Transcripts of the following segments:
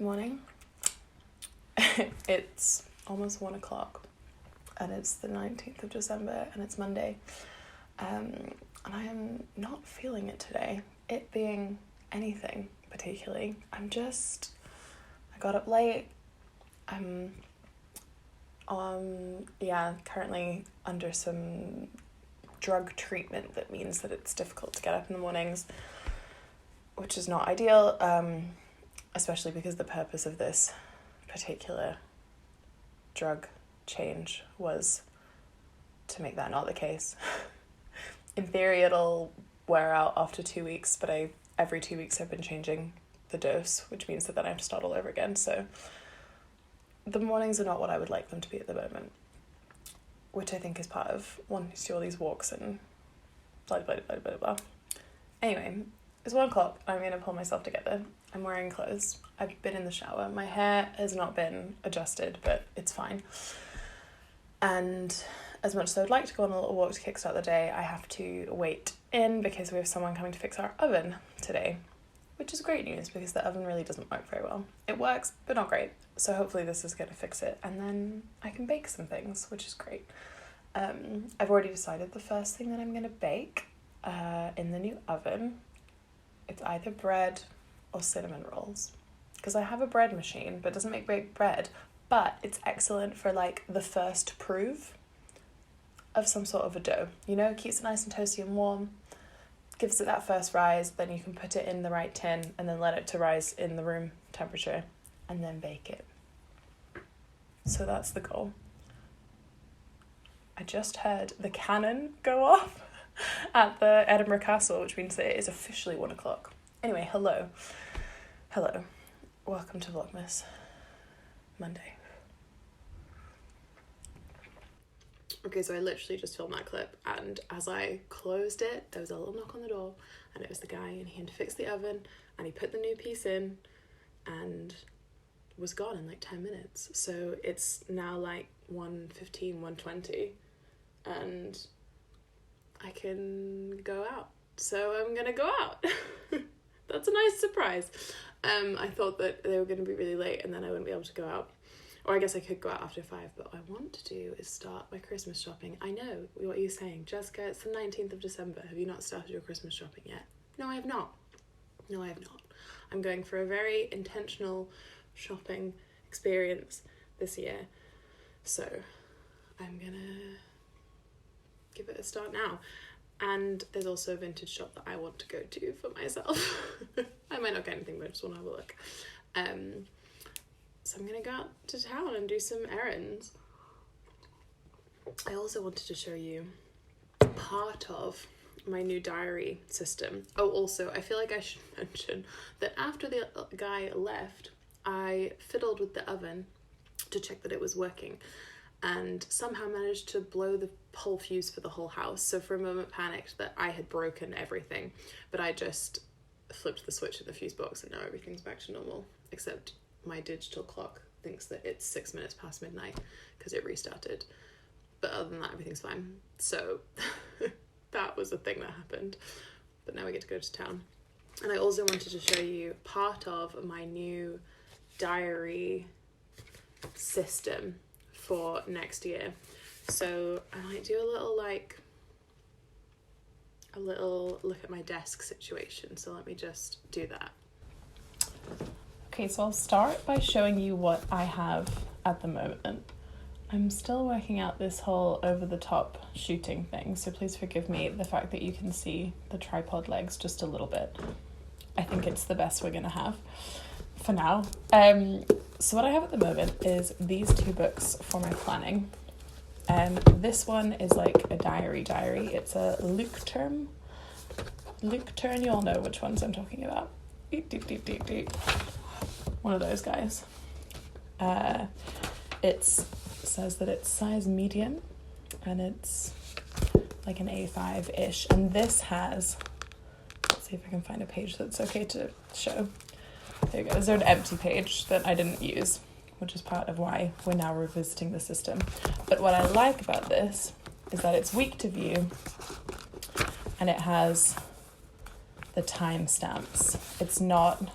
Good morning. It's almost 1 o'clock and it's the 19th of December and it's Monday. And I am not feeling it today, it being anything particularly. I got up late. I'm currently under some drug treatment that means that it's difficult to get up in the mornings, which is not ideal, especially because the purpose of this particular drug change was to make that not the case. In theory, it'll wear out after 2 weeks, but every 2 weeks I've been changing the dose, which means that then I have to start all over again. So the mornings are not what I would like them to be at the moment, which I think is part of wanting to do all these walks and blah, blah, blah, blah, blah. Anyway, it's 1 o'clock. I'm going to pull myself together. I'm wearing clothes. I've been in the shower. My hair has not been adjusted, but it's fine. And as much as I would like to go on a little walk to kickstart the day, I have to wait in because we have someone coming to fix our oven today, which is great news because the oven really doesn't work very well. It works, but not great. So hopefully this is going to fix it, and then I can bake some things, which is great. I've already decided the first thing that I'm going to bake in the new oven. It's either bread or cinnamon rolls, because I have a bread machine, but it doesn't make great bread, but it's excellent for like the first proof of some sort of a dough. You know, it keeps it nice and toasty and warm, gives it that first rise, then you can put it in the right tin and then let it to rise in the room temperature and then bake it. So that's the goal. I just heard the cannon go off at the Edinburgh Castle, which means that it is officially 1 o'clock. Anyway, hello. Welcome to Vlogmas Monday. Okay, so I literally just filmed that clip, and as I closed it, there was a little knock on the door, and it was the guy, and he had to fix the oven, and he put the new piece in, and was gone in like 10 minutes. So it's now like 1:15, 1:20, and I can go out. So I'm gonna go out. That's a nice surprise. I thought that they were going to be really late and then I wouldn't be able to go out. Or I guess I could go out after 5, but what I want to do is start my Christmas shopping. I know what you're saying, Jessica, it's the 19th of December. Have you not started your Christmas shopping yet? No, I have not. I'm going for a very intentional shopping experience this year. So I'm going to give it a start now. And there's also a vintage shop that I want to go to for myself. I might not get anything, but I just want to have a look. So I'm going to go out to town and do some errands. I also wanted to show you part of my new diary system. Oh, also, I feel like I should mention that after the guy left, I fiddled with the oven to check that it was working, and somehow managed to blow the whole fuse for the whole house. So for a moment panicked that I had broken everything, but I just flipped the switch at the fuse box and now everything's back to normal, except my digital clock thinks that it's 6 minutes past midnight because it restarted. But other than that, everything's fine. So that was a thing that happened. But now we get to go to town. And I also wanted to show you part of my new diary system for next year. So I might do a little look at my desk situation. So let me just do that. Okay, so I'll start by showing you what I have at the moment. I'm still working out this whole over-the-top shooting thing, so please forgive me the fact that you can see the tripod legs just a little bit. I think it's the best we're gonna have for now. So what I have at the moment is these 2 books for my planning. This one is like a diary. It's a Leuchtum. You all know which ones I'm talking about. One of those guys. It says that it's size medium and it's like an A5-ish. And this has, let's see if I can find a page that's okay to show. There you go. There's an empty page that I didn't use, which is part of why we're now revisiting the system. But what I like about this is that it's week to view and it has the timestamps. It's not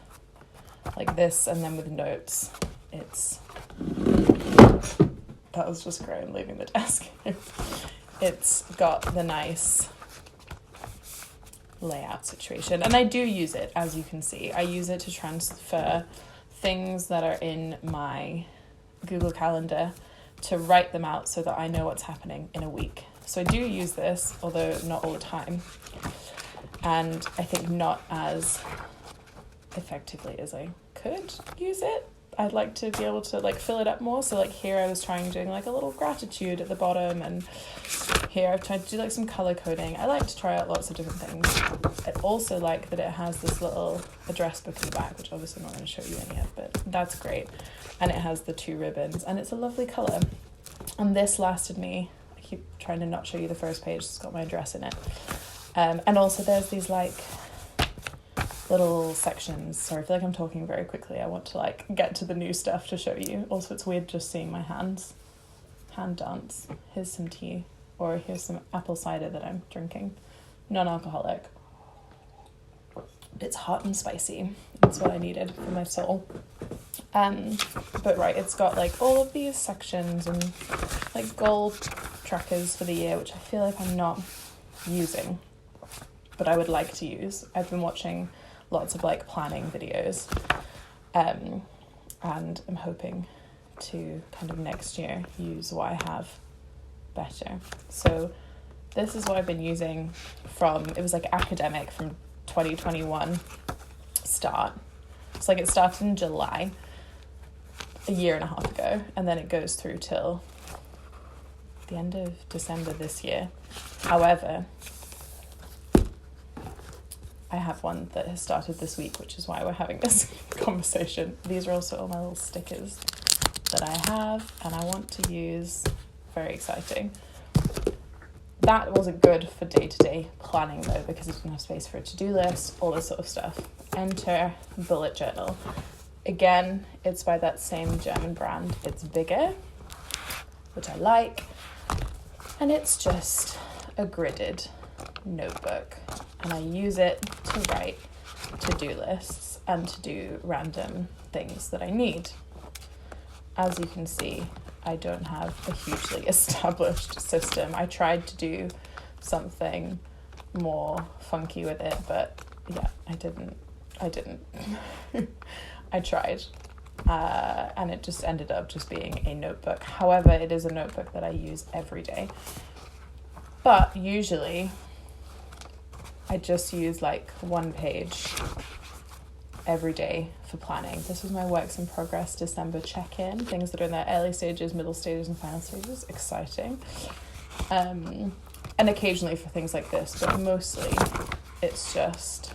like this, and then with notes, that was just Graham leaving the desk. It's got the nice layout situation, and I do use it, as you can see. I use it to transfer things that are in my Google Calendar to write them out so that I know what's happening in a week. So I do use this, although not all the time, and I think not as effectively as I could use it. I'd like to be able to like fill it up more. So like here I was trying doing like a little gratitude at the bottom, and here I've tried to do like some color coding. I like to try out lots of different things. I also like that it has this little address book in the back, which obviously I'm not going to show you any of, but that's great. And it has the 2 ribbons, and it's a lovely color. And this lasted me, I keep trying to not show you the first page, it's got my address in it. And also there's these like little sections. Sorry, I feel like I'm talking very quickly. I want to like get to the new stuff to show you. Also, it's weird just seeing my hand dance. Here's some tea, or here's some apple cider that I'm drinking, non-alcoholic. It's hot and spicy. That's what I needed for my soul. But right, it's got like all of these sections and like goal trackers for the year, which I feel like I'm not using, but I would like to use. I've been watching lots of like planning videos, and I'm hoping to kind of next year use what I have better. So this is what I've been using it was like academic from 2021 start. It's like it started in July, a year and a half ago, and then it goes through till the end of December this year. However, I have one that has started this week, which is why we're having this conversation. These are also all my little stickers that I have and I want to use. Very exciting. That wasn't good for day-to-day planning though, because it didn't have space for a to-do list, all this sort of stuff. Enter bullet journal. Again, it's by that same German brand. It's bigger, which I like, and it's just a gridded notebook, and I use it to write to-do lists and to do random things that I need. As you can see, I don't have a hugely established system. I tried to do something more funky with it, but yeah, I didn't. I tried, and it just ended up just being a notebook. However, it is a notebook that I use every day, but usually I just use like 1 page every day for planning. This was my works in progress December check-in, things that are in their early stages, middle stages, and final stages. Exciting. And occasionally for things like this, but mostly it's just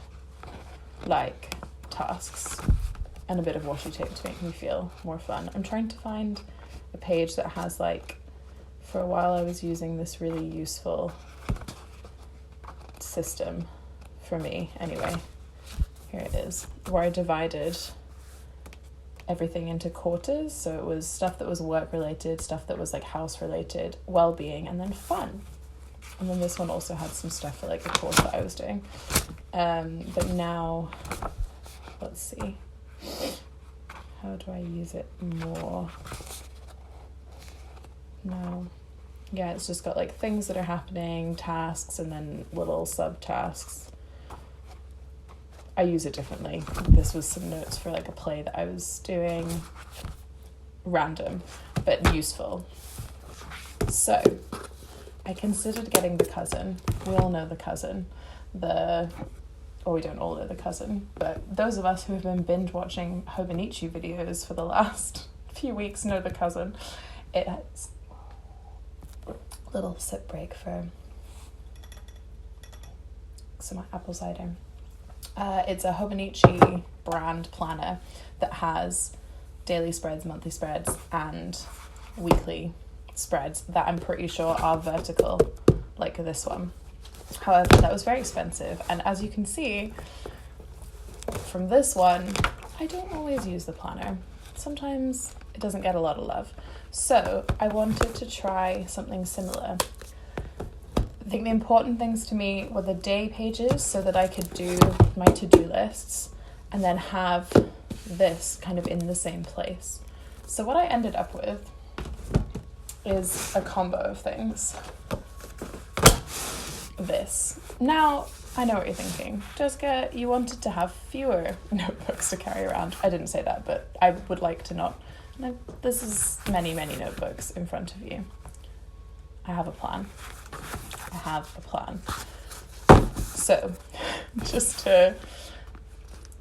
like tasks and a bit of washi tape to make me feel more fun. I'm trying to find a page that has like, for a while I was using this really useful system for me anyway. Here it is, where I divided everything into quarters. So it was stuff that was work related, stuff that was like house related, well-being, and then fun. And then this one also had some stuff for like the course that I was doing. But now, let's see, how do I use it more? No. Yeah, it's just got like things that are happening, tasks, and then little subtasks. I use it differently. This was some notes for like a play that I was doing. Random, but useful. So, I considered getting the cousin. We all know the cousin. Or we don't all know the cousin, but those of us who have been binge watching Hobonichi videos for the last few weeks know the cousin. It has a little sip break for some apple cider. It's a Hobonichi brand planner that has daily spreads, monthly spreads, and weekly spreads that I'm pretty sure are vertical, like this one. However, that was very expensive, and as you can see from this one, I don't always use the planner. Sometimes it doesn't get a lot of love. So I wanted to try something similar. I think the important things to me were the day pages so that I could do my to-do lists and then have this kind of in the same place. So what I ended up with is a combo of things. This. Now, I know what you're thinking. Jessica, you wanted to have fewer notebooks to carry around. I didn't say that, but I would like to not. No, this is many, many notebooks in front of you. I have a plan. So, just to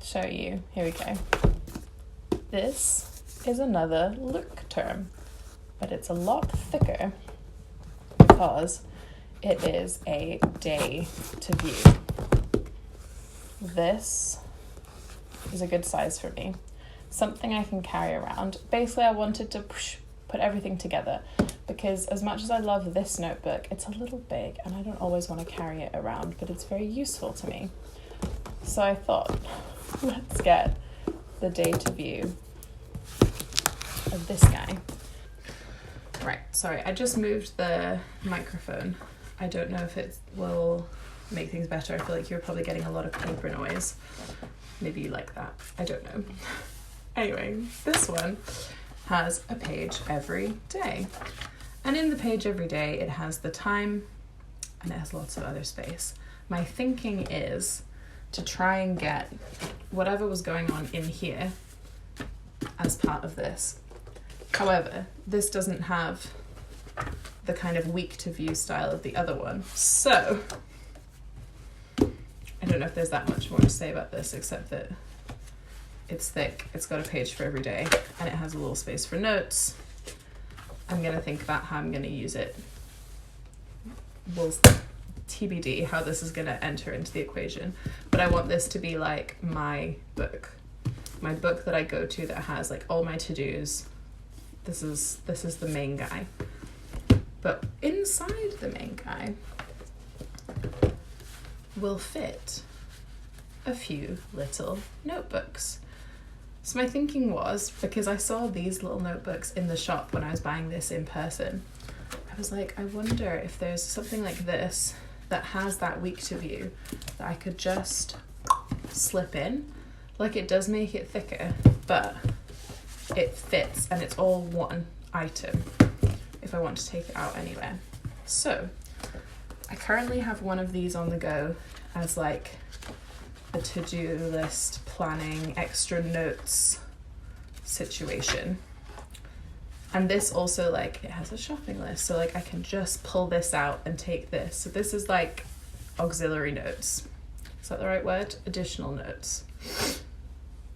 show you, here we go. This is another Leuchtum, but it's a lot thicker because it is a day to view. This is a good size for me. Something I can carry around. Basically, I wanted to put everything together because as much as I love this notebook, it's a little big and I don't always want to carry it around, but it's very useful to me. So I thought, let's get the day to view of this guy. Right, sorry, I just moved the microphone. I don't know if it will make things better. I feel like you're probably getting a lot of paper noise. Maybe you like that. I don't know. Anyway, this one has a page every day. And in the page every day, it has the time and it has lots of other space. My thinking is to try and get whatever was going on in here as part of this. However, this doesn't have the kind of week to view style of the other one. So, I don't know if there's that much more to say about this except that it's thick, it's got a page for every day, and it has a little space for notes. I'm going to think about how I'm going to use it. We'll TBD how this is going to enter into the equation. But I want this to be like my book that I go to that has like all my to-dos. This is the main guy. But inside the main guy will fit a few little notebooks. So my thinking was, because I saw these little notebooks in the shop when I was buying this in person, I was like, I wonder if there's something like this that has that week to view that I could just slip in. Like, it does make it thicker, but it fits and it's all one item if I want to take it out anywhere. So I currently have one of these on the go as like a to-do list, planning, extra notes situation. And this also, like, it has a shopping list, so like I can just pull this out and take this. So this is like auxiliary notes. Is that the right word? Additional notes.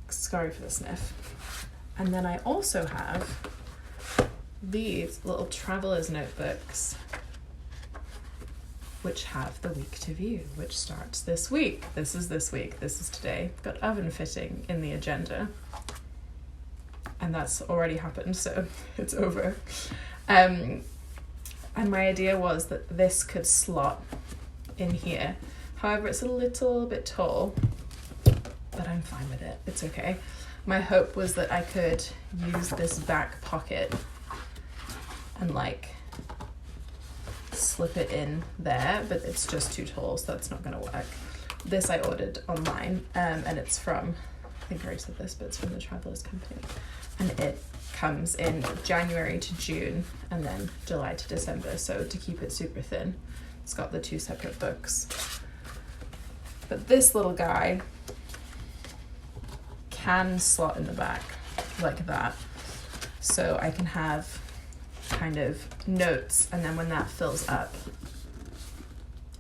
Sorry for the sniff. And then I also have these little traveler's notebooks which have the week to view, which starts this week. This is this week, this is today. Got oven fitting in the agenda. And that's already happened, so it's over. And my idea was that this could slot in here. However, it's a little bit tall, but I'm fine with it, it's okay. My hope was that I could use this back pocket and like slip it in there, but it's just too tall, so that's not gonna work. This I ordered online, and it's from, I think I already said this, but it's from the Travelers Company. And it comes in January to June and then July to December, so to keep it super thin, it's got the two separate books. But this little guy can slot in the back like that, so I can have kind of notes, and then when that fills up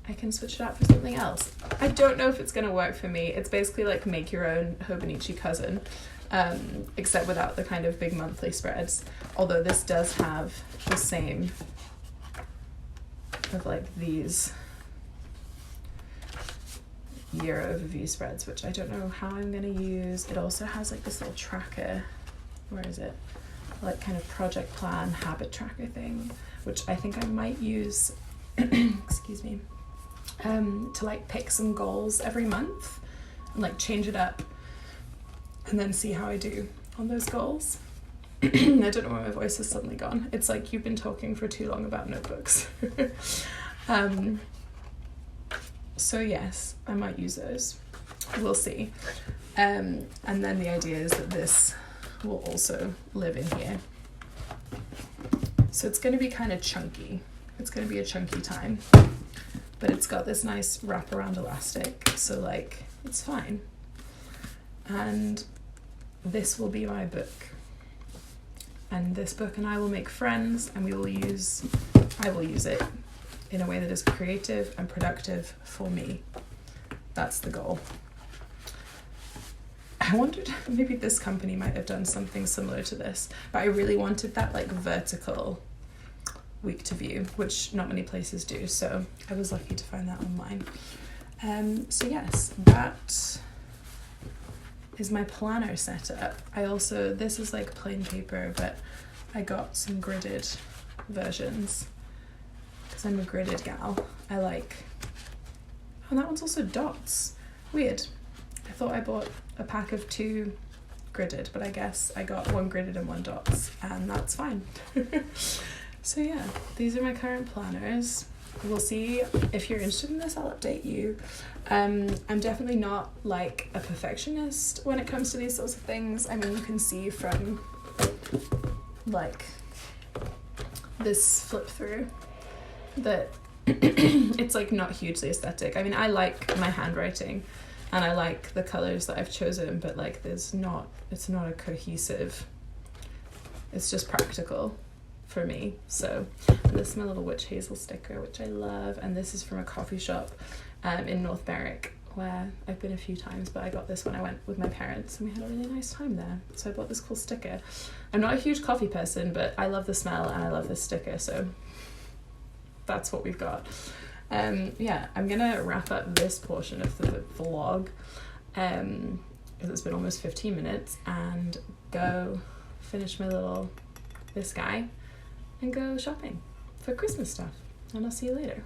I can switch it out for something else. I don't know if it's going to work for me. It's basically like make your own Hobonichi cousin, except without the kind of big monthly spreads, although this does have the same of like these year overview spreads, which I don't know how I'm going to use. It also has like this little tracker, where is it, like kind of project plan habit tracker thing, which I think I might use excuse me, to like pick some goals every month and like change it up and then see how I do on those goals. I don't know why my voice has suddenly gone. It's like you've been talking for too long about notebooks. So yes, I might use those. We'll see. And then the idea is that this will also live in here. So it's going to be kind of chunky. It's going to be a chunky time, but it's got this nice wraparound elastic, so like it's fine. And this will be my book. And this book and I will make friends, and I will use it in a way that is creative and productive for me. That's the goal. I wondered, maybe this company might have done something similar to this, but I really wanted that like vertical week to view, which not many places do, so I was lucky to find that online. So yes, that is my planner setup. This is like plain paper, but I got some gridded versions because I'm a gridded gal. Oh, that one's also dots. Weird. I thought I bought a pack of 2 gridded, but I guess I got 1 gridded and 1 dots, and that's fine. So yeah, these are my current planners. We'll see. If you're interested in this, I'll update you. I'm definitely not like a perfectionist when it comes to these sorts of things. I mean, you can see from like this flip through that it's like not hugely aesthetic. I mean, I like my handwriting and I like the colors that I've chosen, but like it's not a cohesive, it's just practical for me. So this is my little witch hazel sticker, which I love, and this is from a coffee shop in North Berwick where I've been a few times, but I got this when I went with my parents and we had a really nice time there, so I bought this cool sticker. I'm not a huge coffee person, but I love the smell and I love this sticker, so that's what we've got. Yeah, I'm gonna wrap up this portion of the vlog because it's been almost 15 minutes, and go finish this guy and go shopping for Christmas stuff, and I'll see you later.